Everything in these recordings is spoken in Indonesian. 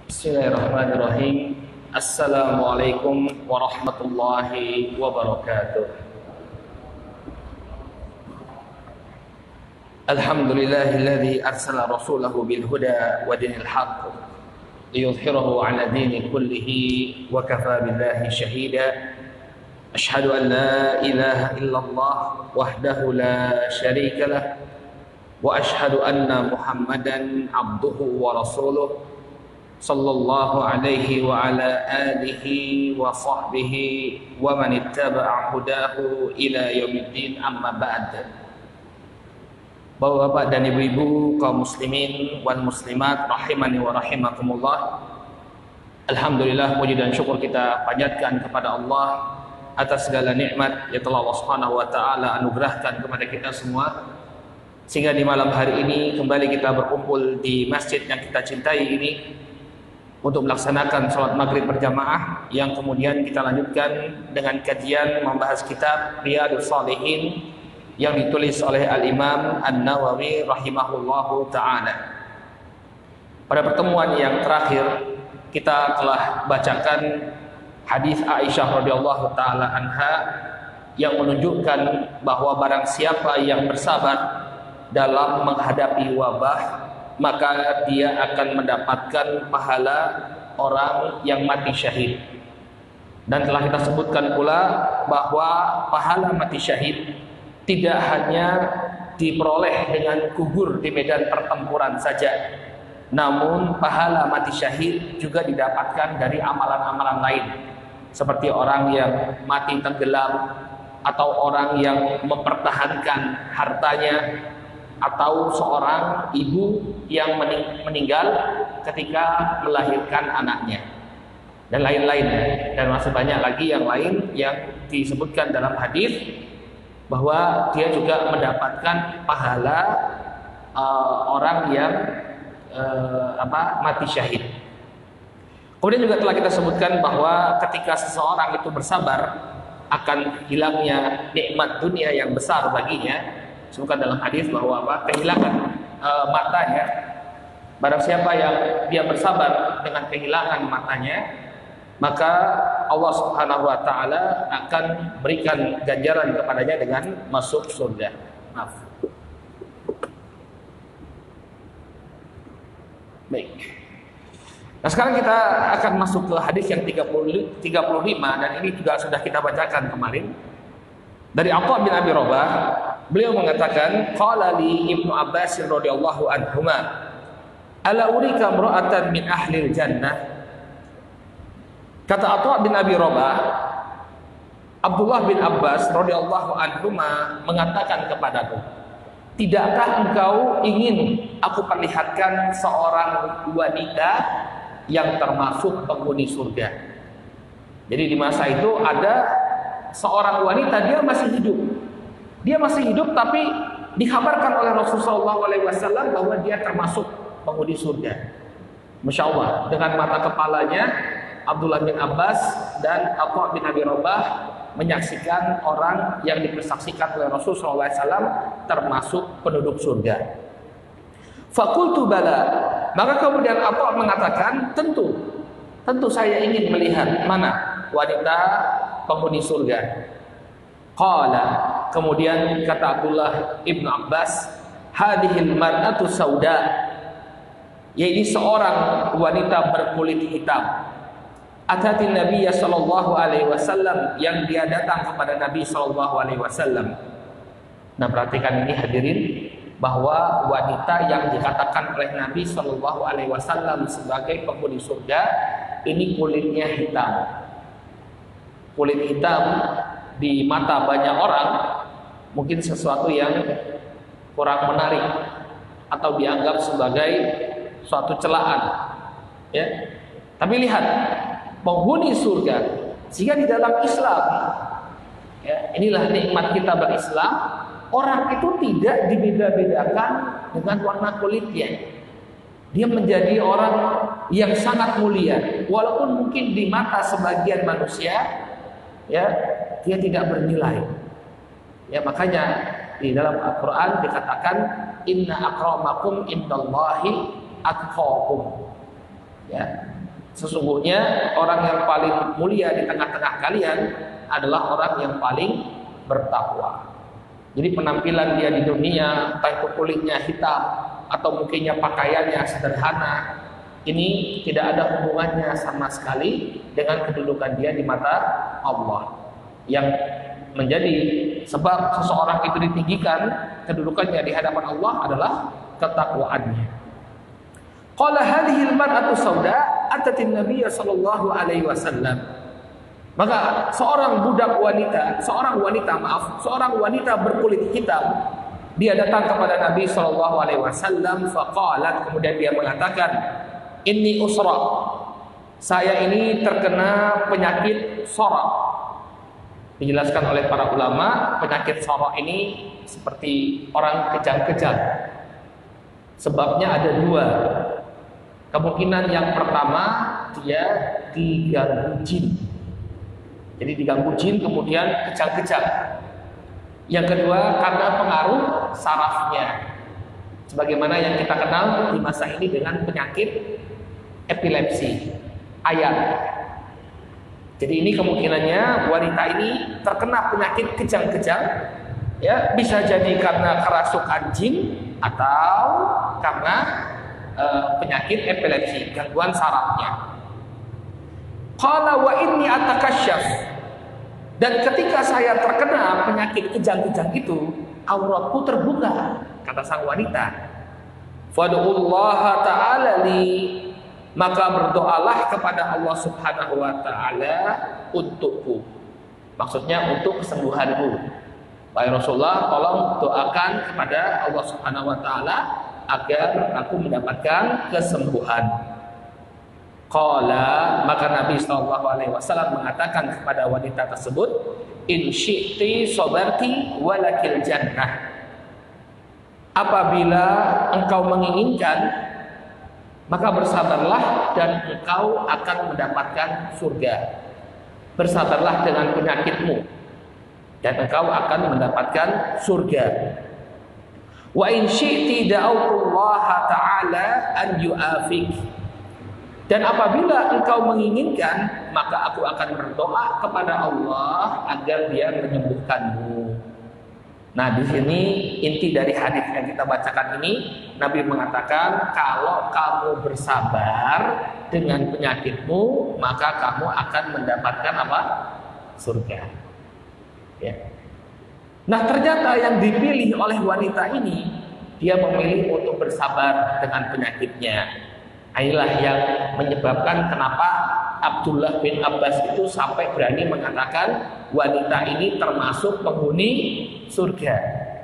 Bismillahirrahmanirrahim. Assalamualaikum warahmatullahi wabarakatuh. Alhamdulillahilladzi arsala rasulahu bil huda wa dinil haqq liyudhhirahu 'ala dini kullihi wa kafa billahi shahida. Ashhadu an la ilaha illallah wahdahu la syarika lah wa ashhadu anna Muhammadan 'abduhu wa rasuluh sallallahu alaihi wa ala alihi wa sahbihi wa man ittaba'a hudahu ila yaumiddin, amma ba'd. Bapak-bapak dan ibu-ibu kaum muslimin wal muslimat rahimani wa rahimakumullah. Alhamdulillah, puji dan syukur kita panjatkan kepada Allah atas segala nikmat yang telah Allah Subhanahu wa taala anugerahkan kepada kita semua, sehingga di malam hari ini kembali kita berkumpul di masjid yang kita cintai ini untuk melaksanakan sholat maghrib berjamaah, yang kemudian kita lanjutkan dengan kajian membahas kitab Riyadhus Shalihin yang ditulis oleh Al-Imam An-Nawawi rahimahullahu ta'ala. Pada pertemuan yang terakhir kita telah bacakan hadis Aisyah radhiyallahu ta'ala anha yang menunjukkan bahwa barang siapa yang bersabar dalam menghadapi wabah, maka dia akan mendapatkan pahala orang yang mati syahid. Dan telah kita sebutkan pula bahwa pahala mati syahid tidak hanya diperoleh dengan gugur di medan pertempuran saja, namun pahala mati syahid juga didapatkan dari amalan-amalan lain, seperti orang yang mati tenggelam, atau orang yang mempertahankan hartanya, atau seorang ibu yang meninggal ketika melahirkan anaknya, dan lain-lain. Dan masih banyak lagi yang lain yang disebutkan dalam hadis bahwa dia juga mendapatkan pahala orang yang mati syahid. Kemudian juga telah kita sebutkan bahwa ketika seseorang itu bersabar akan hilangnya nikmat dunia yang besar baginya, sebutkan dalam hadis bahwa kehilangan matanya, barang siapa yang dia bersabar dengan kehilangan matanya, maka Allah Subhanahu wa taala akan berikan ganjaran kepadanya dengan masuk surga. Maaf. Baik. Nah, sekarang kita akan masuk ke hadis yang 35, dan ini juga sudah kita bacakan kemarin. Dari Atha bin Abi Rabah, beliau mengatakan, qala li Ibnu Abbas radhiyallahu anhuma, ala urika imra'atan min ahlil jannah. Kata Atha bin Abi Rabah, Abdullah bin Abbas radhiyallahu anhuma mengatakan kepadaku, tidakkah engkau ingin aku perlihatkan seorang wanita yang termasuk penghuni surga? Jadi di masa itu ada seorang wanita, dia masih hidup, tapi dikabarkan oleh Rasulullah SAW bahwa dia termasuk penghuni surga. Masya Allah, dengan mata kepalanya Abdullah bin Abbas dan Atha bin Abi Rabah menyaksikan orang yang dipersaksikan oleh Rasulullah SAW termasuk penduduk surga. Fakultu bala, maka kemudian Atha mengatakan, tentu saya ingin melihat mana wanita penghuni surga. Qala, kemudian kata Abdullah ibnu Abbas, hadhil mar'atu sauda, yaitu seorang wanita berkulit hitam. Atatin Nabi sallallahu alaihi wasallam, yang dia datang kepada Nabi sallallahu alaihi wasallam. Nah, perhatikan ini hadirin, bahwa wanita yang dikatakan oleh Nabi sallallahu alaihi wasallam sebagai penghuni surga ini kulitnya hitam. Kulit hitam di mata banyak orang mungkin sesuatu yang kurang menarik atau dianggap sebagai suatu celaan, ya. Tapi lihat, penghuni surga, sehingga di dalam Islam, ya, inilah nikmat kita berislam, orang itu tidak dibeda-bedakan dengan warna kulitnya. Dia menjadi orang yang sangat mulia, walaupun mungkin di mata sebagian manusia, ya, dia tidak bernilai. Ya, makanya di dalam Al-Quran dikatakan, inna akramakum indallahi atqakum. Ya, Sesungguhnya orang yang paling mulia di tengah-tengah kalian adalah orang yang paling bertakwa. Jadi penampilan dia di dunia, entah itu kulitnya hitam atau mungkinnya pakaiannya sederhana, ini tidak ada hubungannya sama sekali dengan kedudukan dia di mata Allah. Yang menjadi sebab seseorang itu ditinggikan kedudukannya di hadapan Allah adalah ketakwaannya. Qala hadhihi al-mar'atu sauda atatin Nabiy sallallahu alaihi wasallam. Maka seorang wanita berkulit hitam, dia datang kepada Nabi sallallahu alaihi wasallam, faqalat, kemudian dia mengatakan, "Inni usra." Saya ini terkena penyakit sara. Dijelaskan oleh para ulama, penyakit sara ini seperti orang kejang-kejang. Sebabnya ada dua. Kemungkinan yang pertama, dia diganggu jin. Jadi diganggu jin kemudian kejang-kejang. Yang kedua, karena pengaruh sarafnya. Sebagaimana yang kita kenal di masa ini dengan penyakit epilepsi, ayat. Jadi ini kemungkinannya wanita ini terkena penyakit kejang-kejang, ya, bisa jadi karena kerasukan jin atau karena penyakit epilepsi, gangguan sarafnya. Qala wa inni atakasyaf. Dan ketika saya terkena penyakit kejang-kejang itu, auratku terbuka, kata sang wanita. Fad'ullaha ta'ala li, maka berdoalah kepada Allah Subhanahu wa taala untukku. Maksudnya untuk kesembuhanku. Wahai Rasulullah, tolong doakan kepada Allah Subhanahu wa taala agar aku mendapatkan kesembuhan. Qala, maka Nabi sallallahu alaihi wasallam mengatakan kepada wanita tersebut, in syi'ti sabarti walakil jannah. Apabila engkau menginginkan, maka bersabarlah dan engkau akan mendapatkan surga. Bersabarlah dengan penyakitmu dan engkau akan mendapatkan surga. Wa in syi'ti da'autullaha ta'ala an yu'afik. Dan apabila engkau menginginkan, maka aku akan berdoa kepada Allah agar Dia menyembuhkanmu. Nah, di sini inti dari hadis yang kita bacakan ini, Nabi mengatakan kalau kamu bersabar dengan penyakitmu, maka kamu akan mendapatkan apa? Surga. Ya. Nah, ternyata yang dipilih oleh wanita ini, dia memilih untuk bersabar dengan penyakitnya. Inilah yang menyebabkan kenapa Abdullah bin Abbas itu sampai berani mengatakan wanita ini termasuk penghuni surga.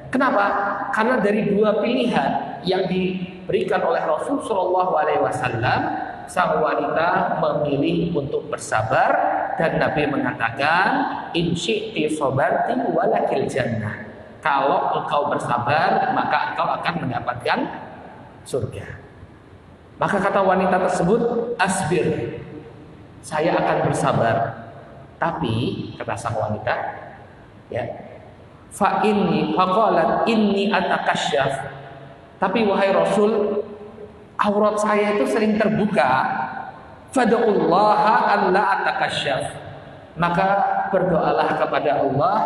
Kenapa? Karena dari dua pilihan yang diberikan oleh Rasul Shallallahu Alaihi Wasallam, sang wanita memilih untuk bersabar dan Nabi mengatakan, in syi'ti sabarti walakil jannah. Kalau engkau bersabar, maka engkau akan mendapatkan surga. Maka kata wanita tersebut, asbir, saya akan bersabar. Tapi kata sang wanita, ya, fa inni faqalat inni atakasyaf. Tapi wahai Rasul, aurat saya itu sering terbuka. Fad'ullaha alla atakasyaf. Maka berdoalah kepada Allah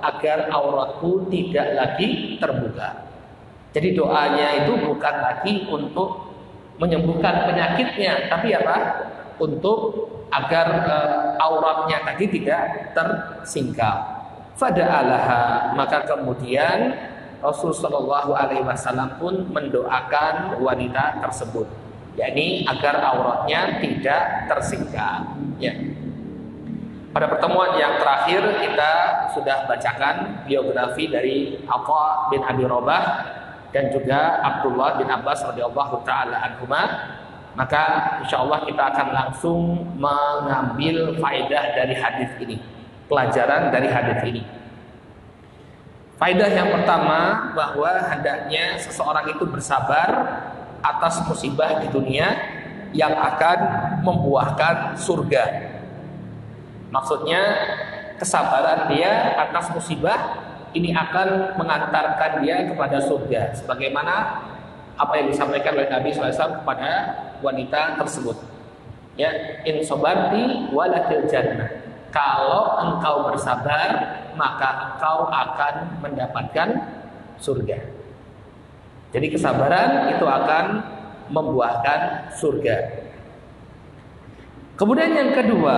agar auratku tidak lagi terbuka. Jadi doanya itu bukan lagi untuk menyembuhkan penyakitnya, tapi apa? Untuk agar auratnya tadi tidak tersingkap. Fada'alaha, maka kemudian Rasul Shallallahu Alaihi Wasallam pun mendoakan wanita tersebut, yakni agar auratnya tidak tersingkap. Ya. Pada pertemuan yang terakhir kita sudah bacakan biografi dari Atha bin Abi Rabah dan juga Abdullah bin Abbas radhiyallahu taala anhuma. Maka insyaallah kita akan langsung mengambil faedah dari hadis ini, pelajaran dari hadis ini. Faedah yang pertama, bahwa hendaknya seseorang itu bersabar atas musibah di dunia yang akan membuahkan surga. Maksudnya kesabaran dia atas musibah ini akan mengantarkan dia kepada surga, sebagaimana apa yang disampaikan oleh Nabi SAW kepada wanita tersebut. Ya, in sabarti walakil jannah. Kalau engkau bersabar, maka engkau akan mendapatkan surga. Jadi kesabaran itu akan membuahkan surga. Kemudian yang kedua,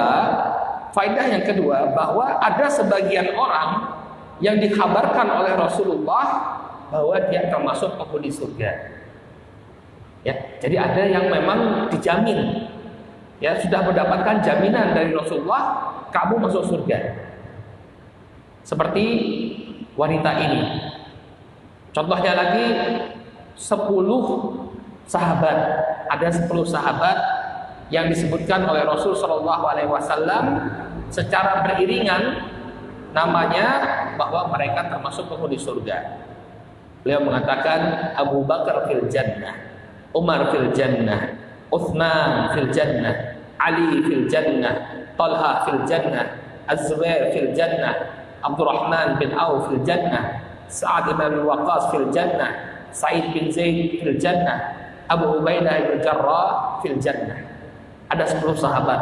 faedah yang kedua, bahwa ada sebagian orang yang dikabarkan oleh Rasulullah bahwa dia termasuk penghuni surga. Ya, jadi ada yang memang dijamin, ya, sudah mendapatkan jaminan dari Rasulullah, kamu masuk surga. Seperti wanita ini. Contohnya lagi 10 sahabat. Ada 10 sahabat yang disebutkan oleh Rasul Shallallahu Alaihi Wasallam secara beriringan namanya bahwa mereka termasuk penghuni surga. Beliau mengatakan Abu Bakar fil jannah, Umar fil jannah, Uthman fil jannah, Ali fil jannah, Talha fil jannah, Az-Zubair fil jannah, Abdurrahman bin Auf fil jannah, Sa'ad bin Waqqas fil jannah, Sa'id bin Zaid fil jannah, Abu Ubaidah bin Jarrah fil jannah. Ada 10 sahabat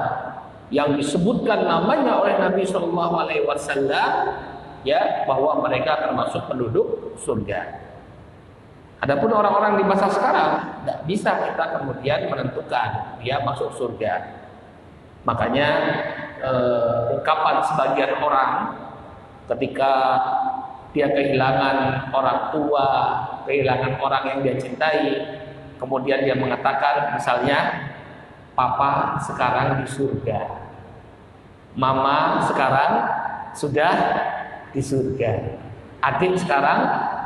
yang disebutkan namanya oleh Nabi Shallallahu Alaihi Wasallam, ya, bahwa mereka termasuk penduduk surga. Adapun orang-orang di masa sekarang tidak bisa kita kemudian menentukan dia masuk surga. Makanya ungkapan sebagian orang ketika dia kehilangan orang tua, kehilangan orang yang dia cintai, kemudian dia mengatakan misalnya, Papa sekarang di surga, Mama sekarang sudah di surga, adik sekarang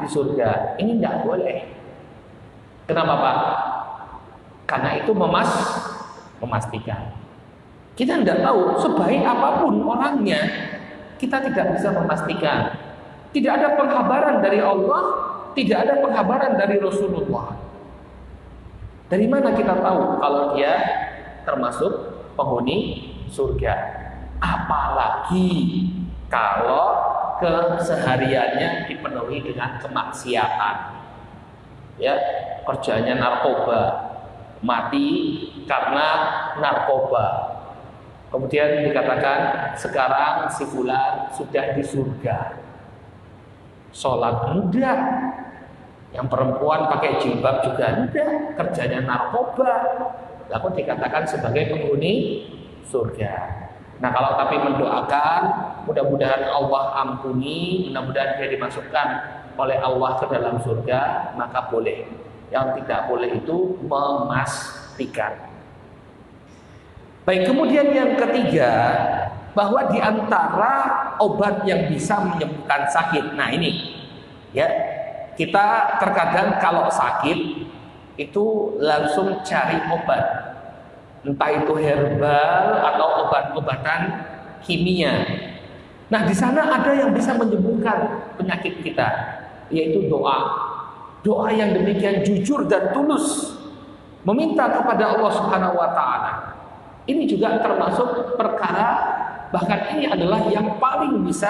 di surga. Ini tidak boleh. Kenapa Pak? Karena itu memastikan. Kita tidak tahu sebaik apapun orangnya, kita tidak bisa memastikan. Tidak ada penghabaran dari Allah, tidak ada penghabaran dari Rasulullah. Dari mana kita tahu kalau dia termasuk penghuni surga? Apalagi kalau kesehariannya dipenuhi dengan kemaksiatan, ya, kerjanya narkoba, mati karena narkoba. Kemudian dikatakan sekarang si fulan sudah di surga. Sholat enggak, yang perempuan pakai jilbab juga enggak, kerjanya narkoba, lalu dikatakan sebagai penghuni surga. Nah, kalau tapi mendoakan, mudah-mudahan Allah ampuni, mudah-mudahan dia dimasukkan oleh Allah ke dalam surga, maka boleh. Yang tidak boleh itu memastikan. Baik, kemudian yang ketiga, bahwa di antara obat yang bisa menyembuhkan sakit. Nah, ini ya, kita terkadang kalau sakit itu langsung cari obat, entah itu herbal atau obat-obatan kimia. Nah, di sana ada yang bisa menyembuhkan penyakit kita, yaitu doa. Doa yang demikian jujur dan tulus, meminta kepada Allah Subhanahu wa taala. Ini juga termasuk perkara, bahkan ini adalah yang paling bisa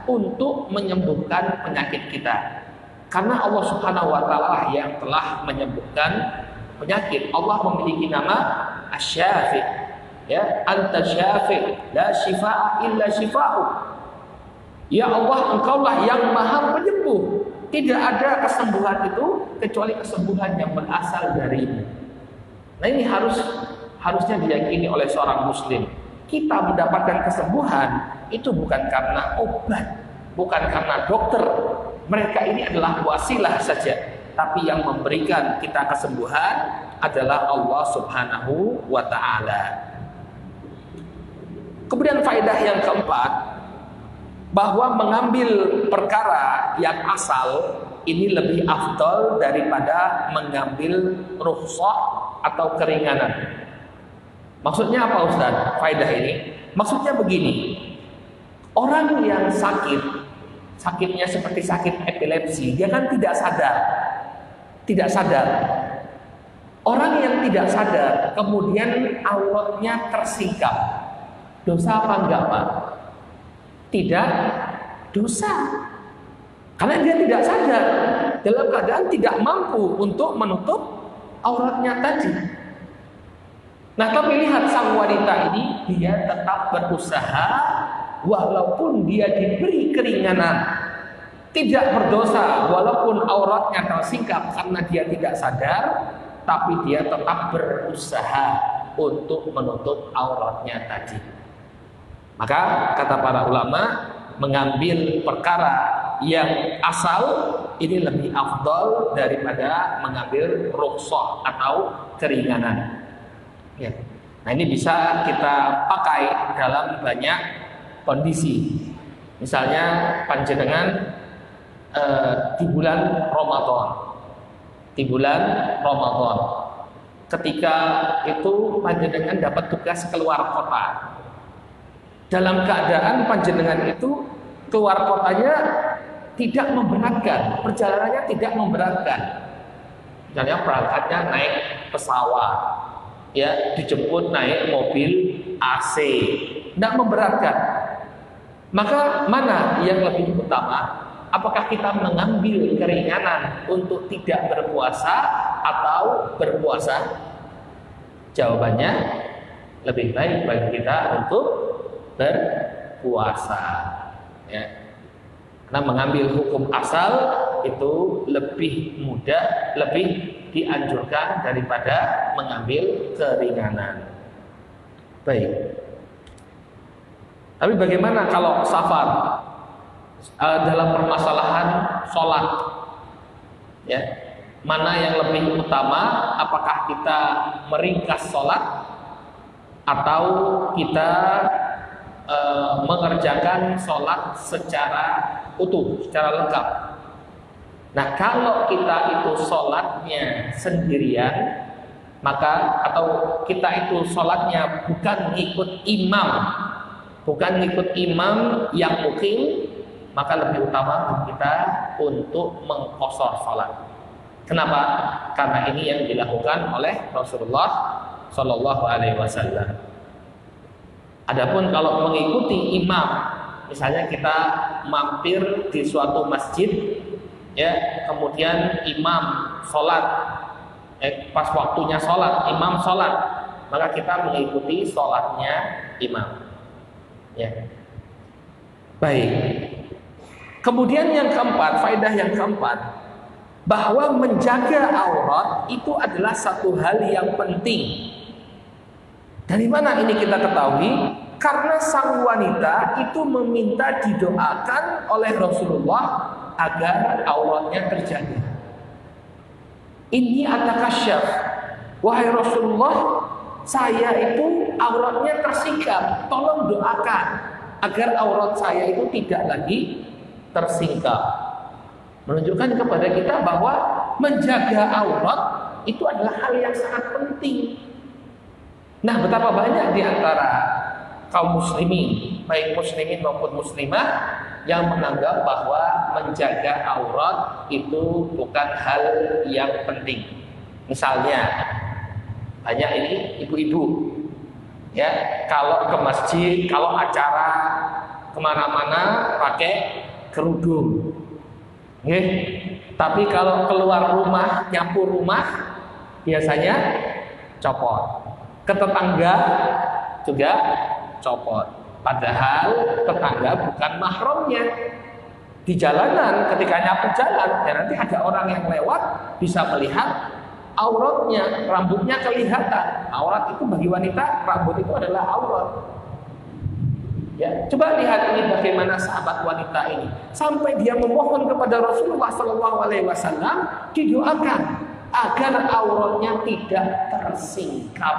untuk menyembuhkan penyakit kita. Karena Allah Subhanahu wa taala yang telah menyembuhkan penyakit. Allah memiliki nama Asy-Syafi. Ya, Anta Syafi, la syifaa illa syifa'u. Ya Allah, Engkaulah yang Maha Penyembuh. Tidak ada kesembuhan itu kecuali kesembuhan yang berasal darimu. Nah, ini harusnya diyakini oleh seorang muslim. Kita mendapatkan kesembuhan itu bukan karena obat, bukan karena dokter. Mereka ini adalah wasilah saja. Tapi yang memberikan kita kesembuhan adalah Allah Subhanahu wa ta'ala. Kemudian faedah yang keempat, bahwa mengambil perkara yang asal ini lebih afdal daripada mengambil rukhsah atau keringanan. Maksudnya apa Ustaz? Faedah ini maksudnya begini. Orang yang sakitnya seperti sakit epilepsi, dia kan tidak sadar. Orang yang tidak sadar kemudian auratnya tersingkap, dosa apa enggak Pak? Tidak dosa, karena dia tidak sadar, dalam keadaan tidak mampu untuk menutup auratnya tadi. Nah, tapi lihat sang wanita ini, dia tetap berusaha walaupun dia diberi keringanan, tidak berdosa walaupun auratnya tersingkap karena dia tidak sadar, tapi dia tetap berusaha untuk menutup auratnya tadi. Maka kata para ulama, mengambil perkara yang asal ini lebih afdal daripada mengambil rukhsah atau keringanan. Ya. Nah, ini bisa kita pakai dalam banyak kondisi. Misalnya panjenengan di bulan Ramadan. Di bulan Ramadan. Ketika itu panjenengan dapat tugas keluar kota. Dalam keadaan panjenengan itu keluar kotanya tidak memberatkan, perjalanannya tidak memberatkan. Misalnya berangkatnya naik pesawat, ya, dijemput naik mobil AC, tidak memberatkan. Maka mana yang lebih utama? Apakah kita mengambil keringanan untuk tidak berpuasa atau berpuasa? Jawabannya lebih baik bagi kita untuk berpuasa. Ya. Karena mengambil hukum asal itu lebih mudah, lebih dianjurkan daripada mengambil keringanan. Baik. Tapi bagaimana kalau safar? Dalam permasalahan sholat, ya, mana yang lebih utama? Apakah kita meringkas sholat atau kita mengerjakan sholat secara utuh, secara lengkap? Nah, kalau kita itu sholatnya sendirian, maka atau kita itu sholatnya bukan ngikut imam, bukan ngikut imam yang mukim, maka lebih utama untuk kita untuk mengqashar salat. Kenapa? Karena ini yang dilakukan oleh Rasulullah Shallallahu Alaihi Wasallam. Adapun kalau mengikuti imam, misalnya kita mampir di suatu masjid, ya, kemudian imam sholat, pas waktunya sholat, imam sholat, maka kita mengikuti sholatnya imam. Ya, baik. Kemudian yang keempat, faedah yang keempat, bahwa menjaga aurat itu adalah satu hal yang penting. Dari mana ini kita ketahui? Karena sang wanita itu meminta didoakan oleh Rasulullah agar auratnya terjaga. Ini atakasyaf, wahai Rasulullah, saya itu auratnya tersingkap, tolong doakan agar aurat saya itu tidak lagi tersingkap. Menunjukkan kepada kita bahwa menjaga aurat itu adalah hal yang sangat penting. Nah, betapa banyak di antara kaum muslimin, baik muslimin maupun muslimah, yang menganggap bahwa menjaga aurat itu bukan hal yang penting. Misalnya, banyak ini ibu-ibu, ya, kalau ke masjid, kalau acara kemana-mana pakai kerudung, tapi kalau keluar rumah, nyapu rumah, biasanya copot. Ke tetangga juga copot. Padahal tetangga bukan mahramnya. Di jalanan, ketika nyapu jalan, ya nanti ada orang yang lewat bisa melihat auratnya, rambutnya kelihatan. Aurat itu bagi wanita, rambut itu adalah aurat. Ya, coba lihat ini bagaimana sahabat wanita ini sampai dia memohon kepada Rasulullah SAW didoakan agar auratnya tidak tersingkap.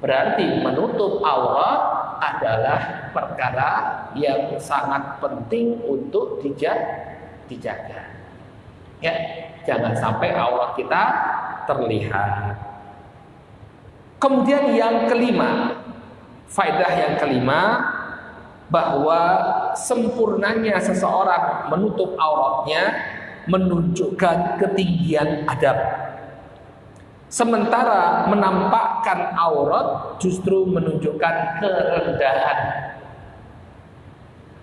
Berarti menutup aurat adalah perkara yang sangat penting untuk dijaga. Ya, jangan sampai aurat kita terlihat. Kemudian yang kelima, faedah yang kelima, bahwa sempurnanya seseorang menutup auratnya menunjukkan ketinggian adab. Sementara menampakkan aurat justru menunjukkan kerendahan.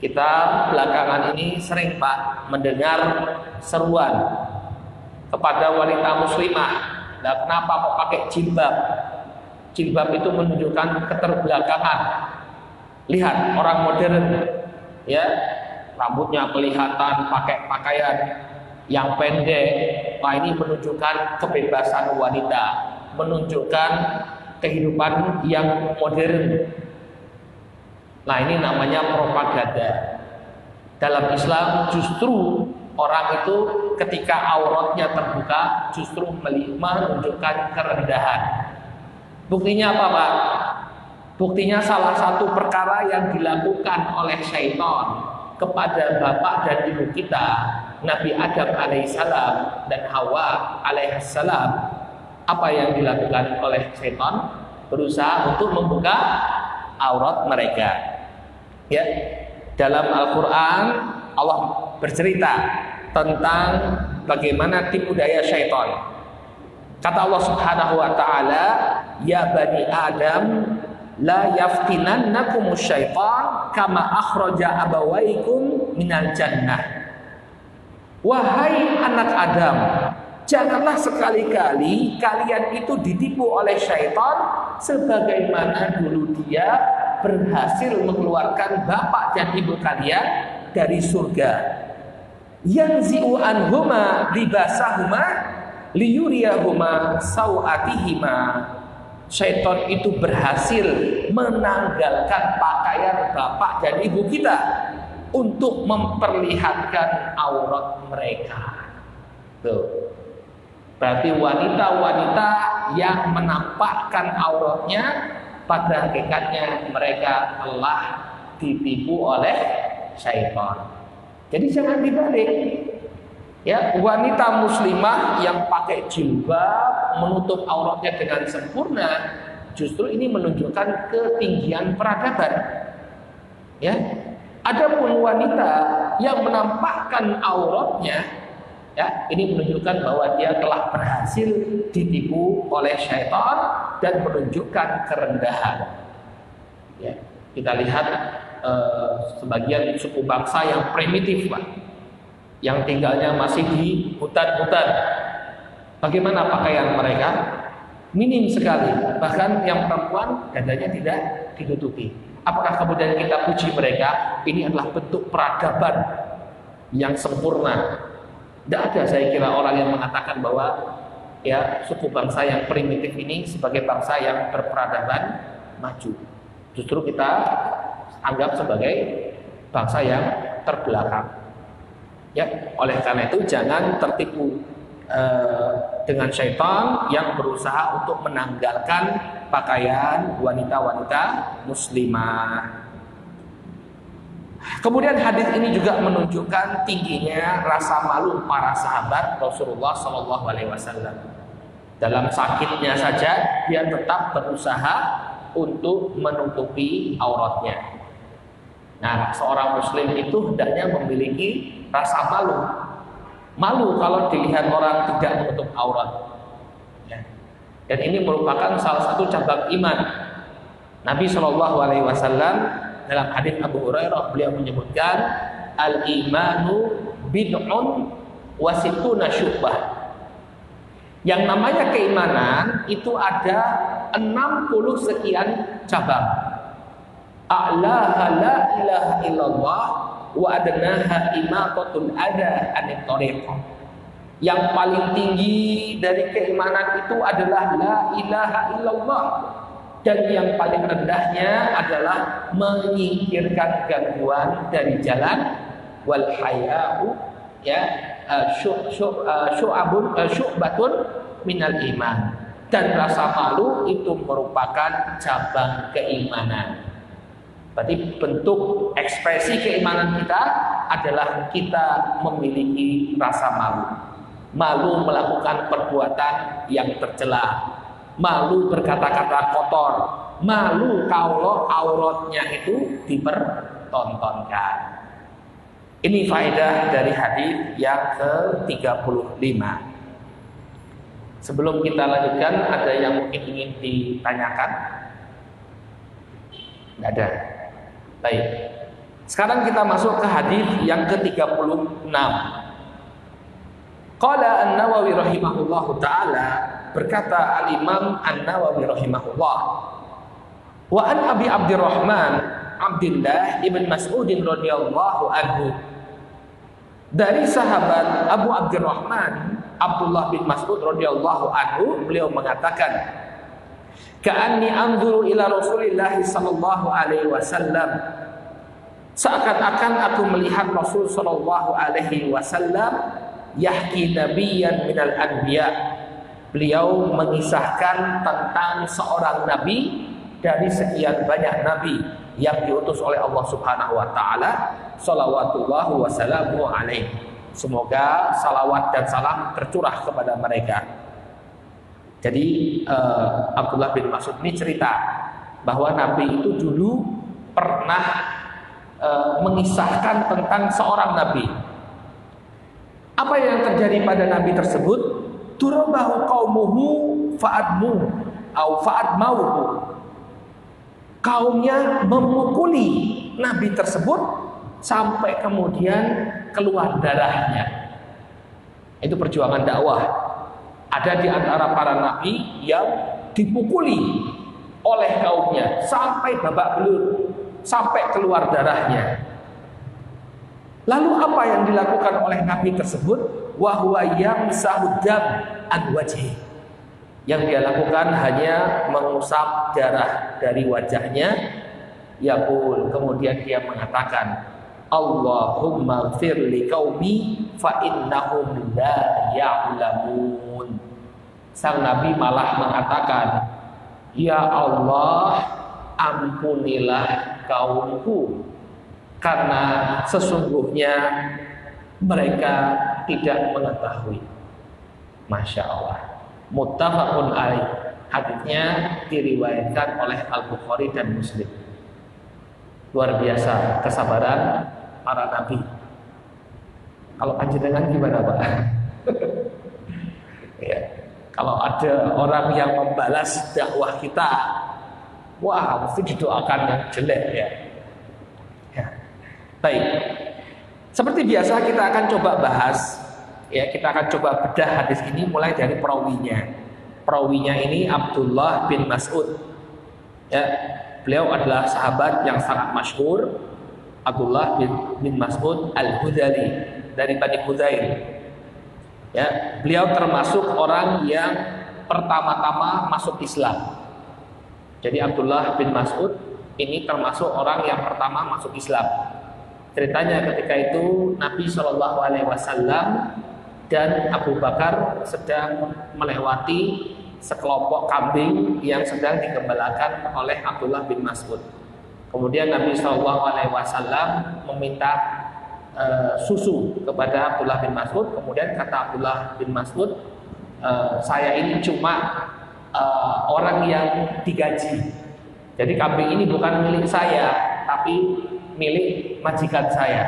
Kita belakangan ini sering, Pak, mendengar seruan kepada wanita muslimah, "Lah kenapa kok pakai jilbab?" Jilbab itu menunjukkan keterbelakangan. Lihat orang modern, ya, rambutnya kelihatan, pakai pakaian yang pendek. Nah, ini menunjukkan kebebasan wanita, menunjukkan kehidupan yang modern. Nah, ini namanya propaganda. Dalam Islam justru orang itu ketika auratnya terbuka justru menunjukkan kerendahan. Buktinya apa, Pak? Buktinya salah satu perkara yang dilakukan oleh syaitan kepada bapak dan ibu kita, Nabi Adam alaihissalam dan Hawa alaihissalam. Apa yang dilakukan oleh syaitan? Berusaha untuk membuka aurat mereka. Ya, dalam Al-Quran Allah bercerita tentang bagaimana tipu daya syaitan. Kata Allah Subhanahu wa taala, "Ya bani Adam, la yaftinannakumus syaitan kama akhraja abawaikum minal jannah." Wahai anak Adam, janganlah sekali-kali kalian itu ditipu oleh syaitan sebagaimana dulu dia berhasil mengeluarkan bapak dan ibu kalian dari surga. Yanzi'u anhuma libasahuma liyuriyahuma sawatihima. Syaitan itu berhasil menanggalkan pakaian bapak dan ibu kita untuk memperlihatkan aurat mereka. Tuh. Berarti wanita-wanita yang menampakkan auratnya pada hakikatnya mereka telah ditipu oleh syaitan. Jadi jangan dibalik. Ya, wanita muslimah yang pakai jilbab menutup auratnya dengan sempurna, justru ini menunjukkan ketinggian peradaban. Ya, adapun wanita yang menampakkan auratnya, ya, ini menunjukkan bahwa dia telah berhasil ditipu oleh syaitan dan menunjukkan kerendahan. Ya, kita lihat sebagian suku bangsa yang primitif, Pak, yang tinggalnya masih di hutan-hutan. Bagaimana pakaian mereka? Minim sekali. Bahkan yang perempuan dadanya tidak ditutupi. Apakah kemudian kita puji mereka? Ini adalah bentuk peradaban yang sempurna. Tidak ada saya kira orang yang mengatakan bahwa ya suku bangsa yang primitif ini sebagai bangsa yang berperadaban maju. Justru kita anggap sebagai bangsa yang terbelakang. Ya, oleh karena itu jangan tertipu dengan syaitan yang berusaha untuk menanggalkan pakaian wanita-wanita muslimah. Kemudian hadis ini juga menunjukkan tingginya rasa malu para sahabat Rasulullah SAW. Dalam sakitnya saja dia tetap berusaha untuk menutupi auratnya. Nah, seorang muslim itu hendaknya memiliki rasa malu. Malu kalau dilihat orang tidak menutup aurat. Ya. Dan ini merupakan salah satu cabang iman. Nabi SAW dalam hadis Abu Hurairah beliau menyebutkan al-imanu bid'un wa sittuna syu'bah. Yang namanya keimanan itu ada 60 sekian cabang. A'laha la ilaha illallah wa adnaha imatatul adha anit thariq. Yang paling tinggi dari keimanan itu adalah la ilaha illallah, dan yang paling rendahnya adalah menyingkirkan gangguan dari jalan. Wal haya'u ya syu'batun minal iman, dan rasa malu itu merupakan cabang keimanan. Berarti bentuk ekspresi keimanan kita adalah kita memiliki rasa malu. Malu melakukan perbuatan yang tercela, malu berkata-kata kotor, malu kalau auratnya itu dipertontonkan. Ini faedah dari hadis yang ke-35. Sebelum kita lanjutkan, ada yang mungkin ingin ditanyakan? Tidak ada. Baik. Sekarang kita masuk ke hadis yang ke-36. Qala An-Nawawi rahimahullahu taala, berkata Al-Imam An-Nawawi rahimahullah, wa an Abi Abdurrahman Abdullah ibn Mas'udin radhiyallahu anhu, dari sahabat Abu Abdurrahman Abdullah bin Mas'ud radhiyallahu anhu, beliau mengatakan, ka'anni anzuru ila Rasulillah sallallahu alaihi wasallam, seakan-akan aku melihat Rasul sallallahu alaihi wasallam yahki nabiyyan minal anbiya, beliau mengisahkan tentang seorang nabi dari sekian banyak nabi yang diutus oleh Allah Subhanahu wa taala, shalawatullah wa salamu alaihi, semoga salawat dan salam tercurah kepada mereka. Jadi Abdullah bin Mas'ud ini cerita bahwa nabi itu dulu pernah mengisahkan tentang seorang nabi. Apa yang terjadi pada nabi tersebut? Durabahu qaumuhu fa'admu au fa'admauhu. Kaumnya memukuli nabi tersebut sampai kemudian keluar darahnya. Itu perjuangan dakwah. Ada di antara para nabi yang dipukuli oleh kaumnya sampai babak belur, sampai keluar darahnya. Lalu apa yang dilakukan oleh nabi tersebut? Wa huwa yamsahu dam an wajhi. Yang dia lakukan hanya mengusap darah dari wajahnya. Yaqul, kemudian dia mengatakan, Allahumma ighfir li qaumi fa innahum la ya'lamun. Sang nabi malah mengatakan, ya Allah, ampunilah kaumku, karena sesungguhnya mereka tidak mengetahui. Masya Allah. Muttafaqun alaih. Hadisnya diriwayatkan oleh Al-Bukhari dan Muslim. Luar biasa kesabaran para nabi. Kalau panjenengan gimana, Pak? Ya. Kalau ada orang yang membalas dakwah kita, wah, mesti didoakan yang jelek ya. Ya. Baik. Seperti biasa kita akan coba bahas, ya, kita akan coba bedah hadis ini mulai dari perawinya. Perawinya ini Abdullah bin Mas'ud. Ya, beliau adalah sahabat yang sangat masyhur, Abdullah bin Mas'ud Al-Hudali dari Bani Hudail. Ya, beliau termasuk orang yang pertama-tama masuk Islam. Jadi Abdullah bin Mas'ud ini termasuk orang yang pertama masuk Islam. Ceritanya ketika itu Nabi Shallallahu Alaihi Wasallam dan Abu Bakar sedang melewati sekelompok kambing yang sedang digembalakan oleh Abdullah bin Mas'ud. Kemudian Nabi Shallallahu Alaihi Wasallam meminta susu kepada Abdullah bin Mas'ud. Kemudian kata Abdullah bin Mas'ud, saya ini cuma orang yang digaji. Jadi kambing ini bukan milik saya, tapi milik majikan saya.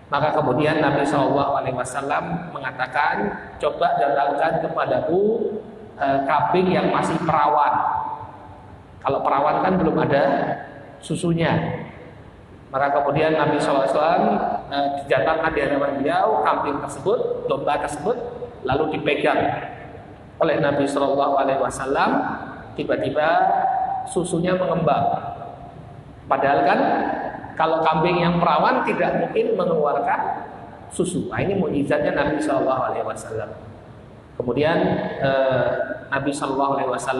Maka kemudian Nabi SAW mengatakan, coba datangkan kepadaku kambing yang masih perawan. Kalau perawan kan belum ada susunya. Maka kemudian Nabi SAW didatangkan di hadapan beliau kambing tersebut, domba tersebut, lalu dipegang oleh Nabi SAW. Tiba-tiba susunya mengembang. Padahal kan kalau kambing yang perawan tidak mungkin mengeluarkan susu. Nah, ini mukjizatnya Nabi SAW. Kemudian Nabi SAW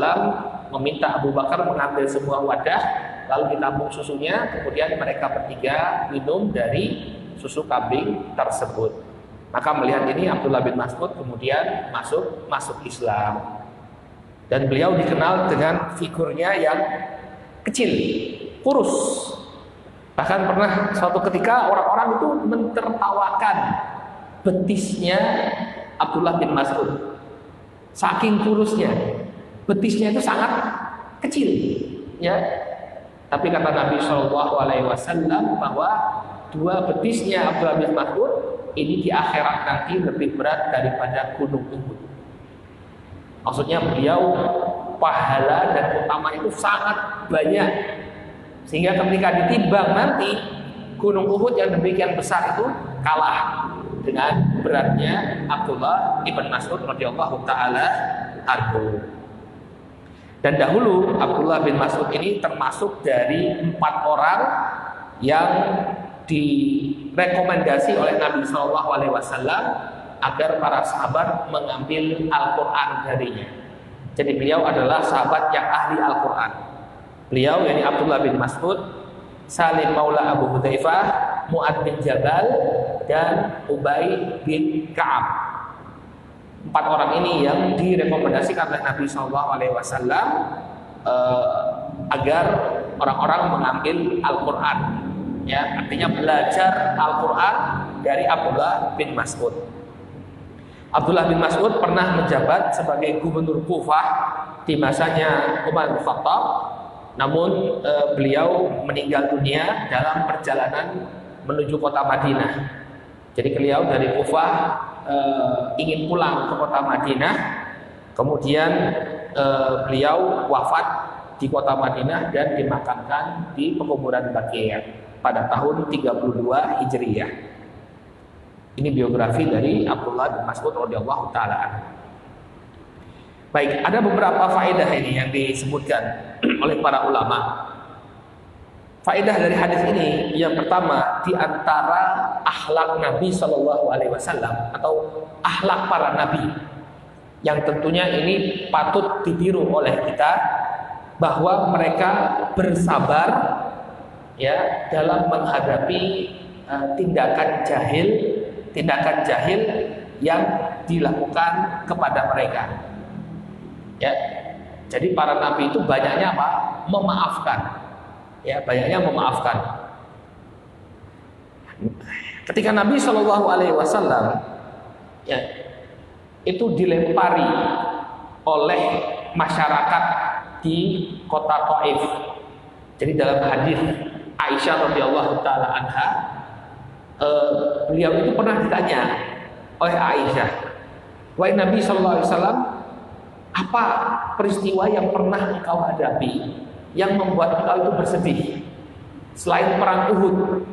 meminta Abu Bakar mengambil sebuah wadah, lalu ditampung susunya. Kemudian mereka bertiga minum dari susu kambing tersebut. Maka melihat ini Abdullah bin Mas'ud kemudian masuk Islam. Dan beliau dikenal dengan figurnya yang kecil, kurus. Bahkan pernah suatu ketika orang-orang itu mentertawakan betisnya Abdullah bin Mas'ud. Saking kurusnya, betisnya itu sangat kecil, ya. Tapi kata Nabi SAW bahwa dua betisnya Abdullah bin Mas'ud ini di akhirat nanti lebih berat daripada gunung Uhud. Maksudnya beliau pahala dan utama itu sangat banyak, sehingga ketika ditimbang nanti gunung Uhud yang demikian besar itu kalah dengan beratnya Abdullah ibn Mas'ud radhiyallahu taala anhu. Dan dahulu Abdullah bin Mas'ud ini termasuk dari 4 orang yang direkomendasi oleh Nabi SAW agar para sahabat mengambil Al-Quran darinya. Jadi beliau adalah sahabat yang ahli Al-Quran. Beliau, yakni Abdullah bin Mas'ud, Salim Maula Abu Hudzaifah, Mu'ad bin Jabal, dan Ubay bin Ka'ab. 4 orang ini yang direkomendasikan oleh Nabi SAW agar orang-orang mengambil Al-Quran. Ya, artinya belajar Al-Quran dari Abdullah bin Mas'ud. Abdullah bin Mas'ud pernah menjabat sebagai gubernur Kufah di masanya Umar bin Khattab. Namun beliau meninggal dunia dalam perjalanan menuju kota Madinah. Jadi beliau dari Kufah ingin pulang ke kota Madinah. Kemudian beliau wafat di kota Madinah dan dimakamkan di pekuburan Baqi' pada tahun 32 Hijriah. Ini biografi dari Abdullah bin Mas'ud radhiyallahu taala anhu. Baik, ada beberapa faedah ini yang disebutkan oleh para ulama. Faedah dari hadis ini yang pertama, di antara akhlak Nabi Shallallahu Alaihi Wasallam atau akhlak para nabi yang tentunya ini patut ditiru oleh kita, bahwa mereka bersabar ya dalam menghadapi tindakan jahil yang dilakukan kepada mereka. Ya, jadi para nabi itu banyaknya apa? Memaafkan. Ya, banyaknya memaafkan. Ketika Nabi Shallallahu Alaihi Wasallam ya itu dilempari oleh masyarakat di kota Taif. Jadi dalam hadis Aisyah radhiyallahu taala anha, beliau itu pernah ditanya oleh Aisyah, "Wahai Nabi Shallallahu Alaihi Wasallam, apa peristiwa yang pernah engkau hadapi yang membuat engkau itu bersedih selain perang Uhud?"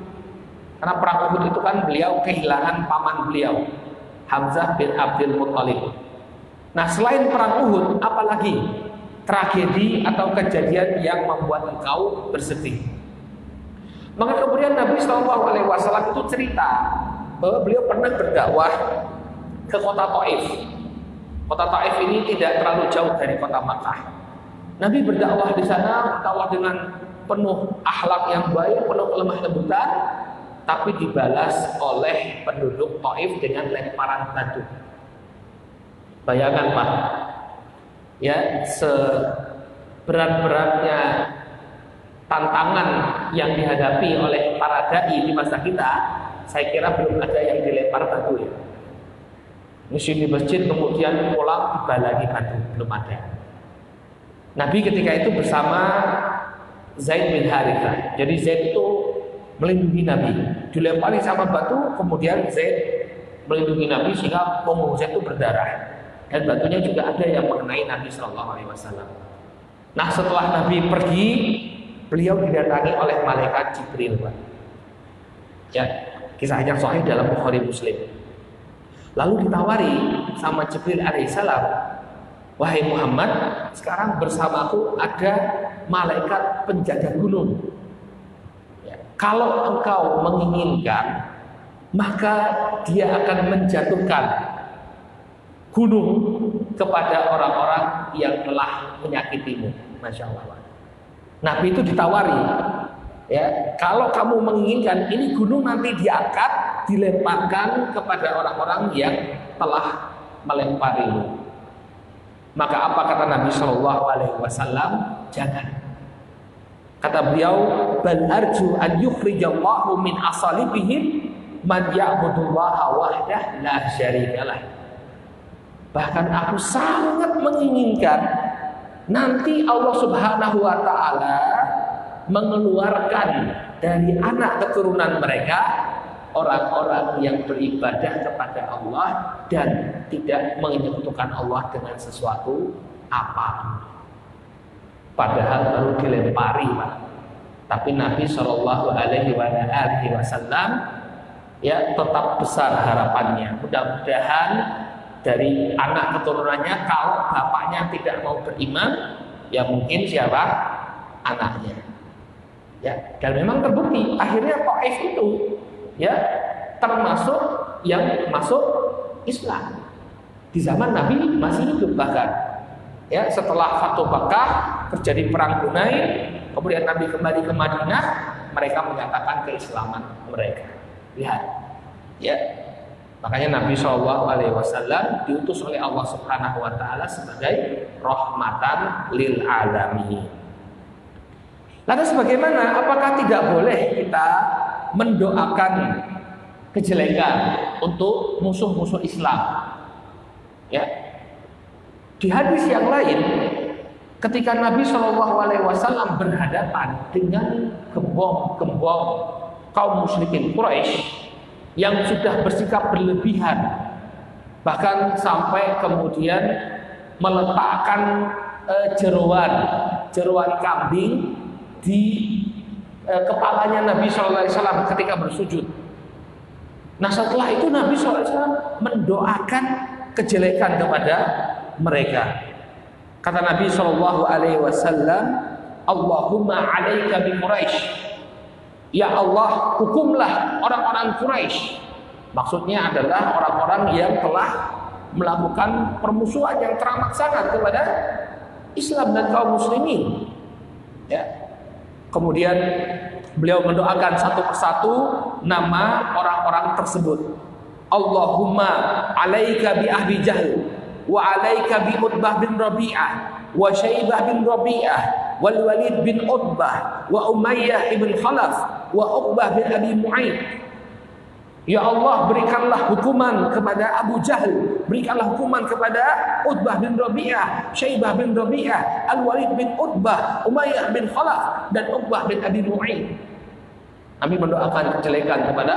Karena perang Uhud itu kan beliau kehilangan paman beliau, Hamzah bin Abdul Muttalib. Nah, selain perang Uhud, apalagi tragedi atau kejadian yang membuat engkau bersedih? Maka kemudian Nabi SAW itu cerita bahwa beliau pernah berdakwah ke kota Taif. Kota Taif ini tidak terlalu jauh dari kota Makkah. Nabi berdakwah di sana, dakwah dengan penuh akhlak yang baik, penuh kelemah lembutan, tapi dibalas oleh penduduk Taif dengan lemparan batu. Bayangkan Pak, ya seberat-beratnya tantangan yang dihadapi oleh para dai di masa kita, saya kira belum ada yang dilempar batu ya. Musim di masjid kemudian pulang dibalangi batu, belum ada. Nabi ketika itu bersama Zaid bin Harithah. Jadi Zaid itu melindungi Nabi, dilempari sama batu, kemudian Zaid melindungi Nabi sehingga punggung Zaid itu berdarah. Dan batunya juga ada yang mengenai Nabi Shallallahu Alaihi Wasallam. Nah, setelah Nabi pergi, beliau didatangi oleh malaikat Jibril, Pak. Ya, kisahnya sahih dalam Bukhari Muslim. Lalu ditawari sama Jibril alaihissalam, "Wahai Muhammad, sekarang bersamaku ada malaikat penjaga gunung. Ya, kalau engkau menginginkan, maka dia akan menjatuhkan gunung kepada orang-orang yang telah menyakitimu." Masya Allah. Nabi itu ditawari, ya, kalau kamu menginginkan ini gunung nanti diangkat, dilemparkan kepada orang-orang yang telah melemparimu. Maka apa kata Nabi Shallallahu Alaihi Wasallam? Jangan. Kata beliau, "Bal arju an yukhrijallahu min asalibihim man ya'budullaha wahdah la syarikalah." Bahkan aku sangat menginginkan nanti Allah Subhanahu wa taala mengeluarkan dari anak keturunan mereka orang-orang yang beribadah kepada Allah dan tidak menyekutukan Allah dengan sesuatu apa. Padahal baru dilempari, Pak. Tapi Nabi Shallallahu Alaihi Wasallam ya tetap besar harapannya. Mudah-mudahan dari anak keturunannya. Kalau bapaknya tidak mau beriman, ya mungkin siapa? Anaknya. Ya, dan memang terbukti akhirnya Taif itu ya termasuk yang masuk Islam di zaman Nabi masih hidup. Bahkan ya setelah Fatu Makkah terjadi perang Hunain, kemudian Nabi kembali ke Madinah, mereka menyatakan keislaman mereka. Lihat, ya makanya Nabi SAW diutus oleh Allah Subhanahu Wa Taala sebagai rahmatan lil alamin. Lantas bagaimana? Apakah tidak boleh kita mendoakan kejelekan untuk musuh-musuh Islam? Ya, di hadis yang lain, ketika Nabi SAW berhadapan dengan gembong-gembong kaum musyrikin Quraisy yang sudah bersikap berlebihan, bahkan sampai kemudian meletakkan jeruan kambing di kepalanya Nabi SAW ketika bersujud. Nah setelah itu Nabi SAW mendoakan kejelekan kepada mereka. Kata Nabi SAW, Allahumma alaika bi Quraisy. Ya Allah, hukumlah orang-orang Quraisy. Maksudnya adalah orang-orang yang telah melakukan permusuhan yang teramat sangat kepada Islam dan kaum muslimin. Ya. Kemudian beliau mendoakan satu persatu nama orang-orang tersebut. Allahumma alaika bi Abi Jahl wa alaika bi Utbah bin Rabi'ah wa Syaibah bin Rabi'ah wal Walid bin Utbah wa Umayyah ibn Khalaf wa Uqbah bin Abi Mu'aid. Ya Allah, berikanlah hukuman kepada Abu Jahal, berikanlah hukuman kepada Utbah bin Rabi'ah, Syaibah bin Rabi'ah, Al-Walid bin Utbah, Umayyah bin Khalaf, dan Uqbah bin Abi Mu'aid. Kami mendoakan kejelekan kepada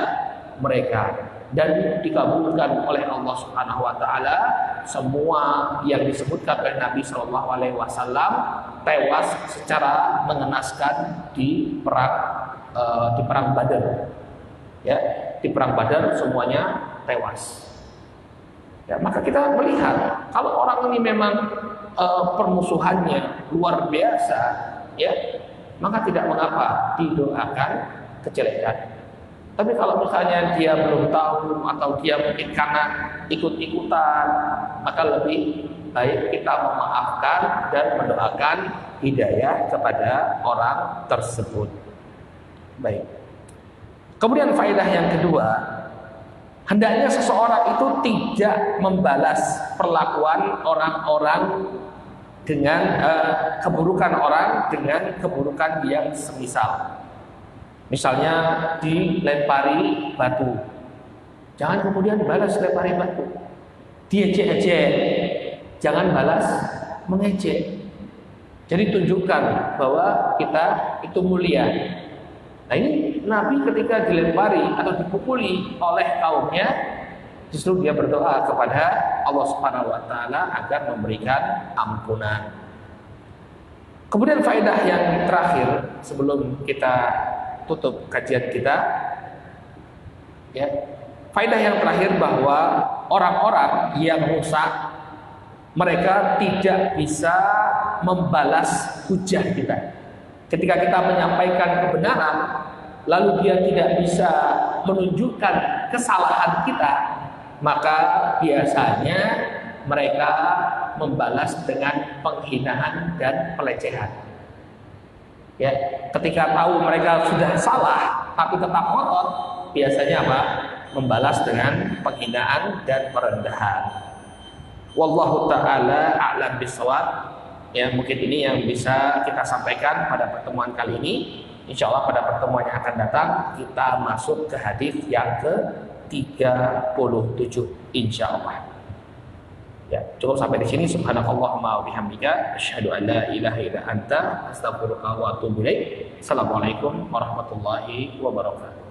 mereka dan dikabulkan oleh Allah Subhanahu Wa Taala. Semua yang disebutkan oleh Nabi SAW tewas secara mengenaskan di perang Badar. Ya, di perang Badar semuanya tewas. Ya, maka kita melihat kalau orang ini memang permusuhannya luar biasa, ya, maka tidak mengapa didoakan kejelekan. Tapi kalau misalnya dia belum tahu atau dia mungkin karena ikut-ikutan, maka lebih baik kita memaafkan dan mendoakan hidayah kepada orang tersebut. Baik. Kemudian faedah yang kedua, hendaknya seseorang itu tidak membalas perlakuan orang-orang dengan keburukan orang dengan keburukan yang semisal. Misalnya dilempari batu, jangan kemudian balas lempari batu. Diejek-ejek, jangan balas mengejek. Jadi tunjukkan bahwa kita itu mulia. Nah ini Nabi ketika dilempari atau dipukuli oleh kaumnya, justru dia berdoa kepada Allah Subhanahu Wa Taala agar memberikan ampunan. Kemudian faedah yang terakhir sebelum kita tutup kajian kita, ya, faedah yang terakhir bahwa orang-orang yang rusak mereka tidak bisa membalas hujah kita. Ketika kita menyampaikan kebenaran, lalu dia tidak bisa menunjukkan kesalahan kita, maka biasanya mereka membalas dengan penghinaan dan pelecehan. Ya, ketika tahu mereka sudah salah tapi tetap ngotot, biasanya apa? Membalas dengan penghinaan dan perendahan. Wallahu taala a'lam bishawab. Ya, mungkin ini yang bisa kita sampaikan pada pertemuan kali ini. Insya Allah pada pertemuan yang akan datang kita masuk ke hadis yang ke-37 insya Allah. Ya, cukup sampai di sini. Subhanakallahumma wa bihamdika asyhadu an la ilaha illa anta astaghfiruka wa atubu ilaik. Assalamualaikum warahmatullahi wabarakatuh.